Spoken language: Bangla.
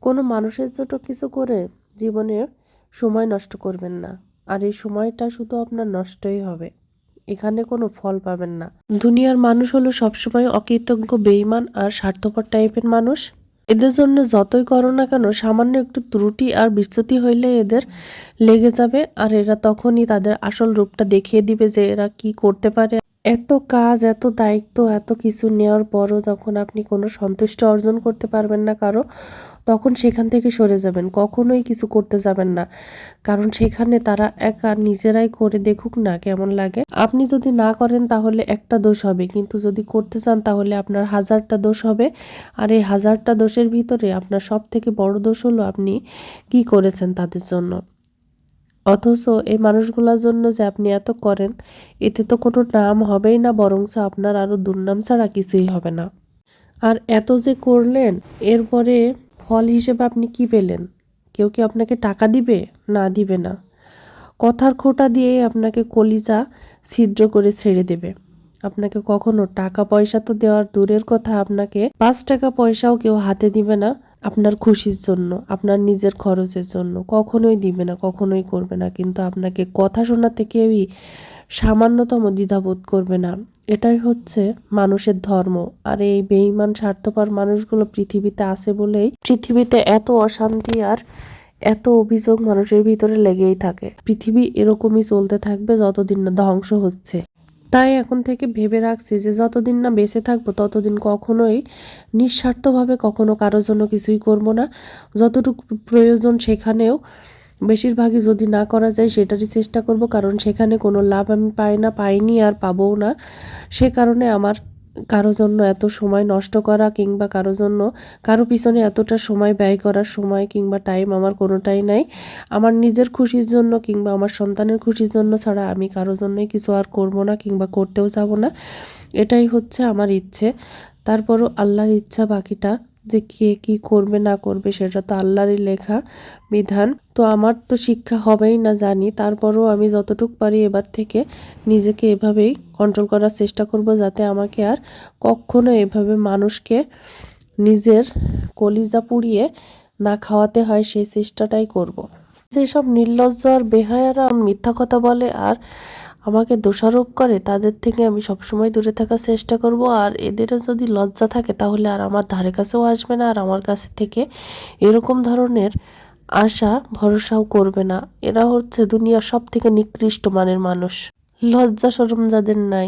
কোনো মানুষের জন্য কিছু করে জীবনে সময় নষ্ট করবেন না। আর এই সময়টা শুধু আপনার নষ্টই হবে, এখানে কোনো ফল পাবেন না। দুনিয়ার মানুষ হলো সবসময় অকৃতজ্ঞ, বেঈমান আর স্বার্থপর টাইপের মানুষ। এদের জন্য যতই করো না কেন, সামান্য একটু ত্রুটি আর বিচ্যুতি হইলে এদের লেগে যাবে, আর এরা তখনই তাদের আসল রূপটা দেখিয়ে দিবে যে এরা কি করতে পারে। এত কাজ, এত দায়িত্ব, এত কিছু নেওয়ার পরও যখন আপনি কোনো সন্তুষ্ট অর্জন করতে পারবেন না কারো, তখন সেখান থেকে সরে যাবেন, কখনোই কিছু করতে যাবেন না। কারণ সেখানে তারা একা নিজেরাই করে দেখুক না কেমন লাগে। আপনি যদি না করেন তাহলে একটা দোষ হবে, কিন্তু যদি করতে চান তাহলে আপনার 1000টা দোষ হবে। আর এই 1000টা দোষের ভিতরে আপনার সব থেকে বড় দোষ হলো আপনি কি করেছেন তাদের জন্য। অথচ এই মানুষগুলোর জন্য যে আপনি এত করেন, এতে তো কোনো নাম হবেই না, বরঞ্চ আপনার আরও দুর্নাম ছাড়া কিছুই হবে না। আর এত যে করলেন, এরপরে ফল হিসেবে আপনি কি পেলেন? কেউ কি আপনাকে টাকা দিবে? না, দিবে না। কথার খোঁটা দিয়ে আপনাকে কলিজা ছিদ্র করে ছেড়ে দেবে। আপনাকে কখনো টাকা পয়সা তো দেওয়ার দূরের কথা, আপনাকে 5 টাকা পয়সাও কেউ হাতে দিবে না আপনার খুশির জন্য, আপনার নিজের খরচের জন্য। কখনোই দিবে না, কখনোই করবে না। কিন্তু আপনাকে কথা শোনাতে কেউই সামান্যতম দ্বিধাবোধ করবে না। এটাই হচ্ছে মানুষের ধর্ম। আর এই বেঈমান স্বার্থপর মানুষগুলো পৃথিবীতে আছে বলেই পৃথিবীতে এত অশান্তি আর এত অভিযোগ মানুষের ভিতরে লেগেই থাকে। পৃথিবী এরকমই চলতে থাকবে যতদিন না ধ্বংস হচ্ছে। তাই এখন থেকে ভেবে রাখছি যে যতদিন না বেঁচে থাকবো ততদিন কখনোই নিঃস্বার্থভাবে কখনো কারোর জন্য কিছুই করব না। যতটুকু প্রয়োজন সেখানেও বেশিরভাগই যদি না করা যায় সেটারই চেষ্টা করব, কারণ সেখানে কোনো লাভ আমি পাই না, পাইনি আর পাবও না। সে কারণে আমার কারো জন্য এত সময় নষ্ট করা কিংবা কারো জন্য কারো পিছনে এতটা সময় ব্যয় করার সময় কিংবা টাইম আমার কোনোটাই নাই। আমার নিজের খুশির জন্য কিংবা আমার সন্তানের খুশির জন্য ছাড়া আমি কারো জন্যই কিছু আর করব না কিংবা করতেও যাব না। এটাই হচ্ছে আমার ইচ্ছে। তারপরও আল্লাহর ইচ্ছা, বাকিটা যে কে কি করবে না করবে সেটা তো আল্লাহরই লেখা বিধান। তো আমার তো শিক্ষা হবেই না জানি, তারপরও আমি যতটুকু পারি এবার থেকে নিজেকে এভাবেই কন্ট্রোল করার চেষ্টা করব, যাতে আমাকে আর কখনো এভাবে মানুষকে নিজের কলিজা পুড়িয়ে না খাওয়াতে হয়, সেই চেষ্টাটাই করব। যেসব নির্লজ্জ আর বেহায়ারা মিথ্যা কথা বলে আর আমাকে দোষারোপ করে, তাদের থেকে আমি সবসময় দূরে থাকার চেষ্টা করব। আর এদেরও যদি লজ্জা থাকে তাহলে আর আমার ধারে কাছেও আসবে না, আর আমার কাছে থেকে এরকম ধরনের আশা ভরসাও করবে না। এরা হচ্ছে দুনিয়ার সব থেকে নিকৃষ্ট মানের মানুষ। লজ্জা শরম যাদের নাই,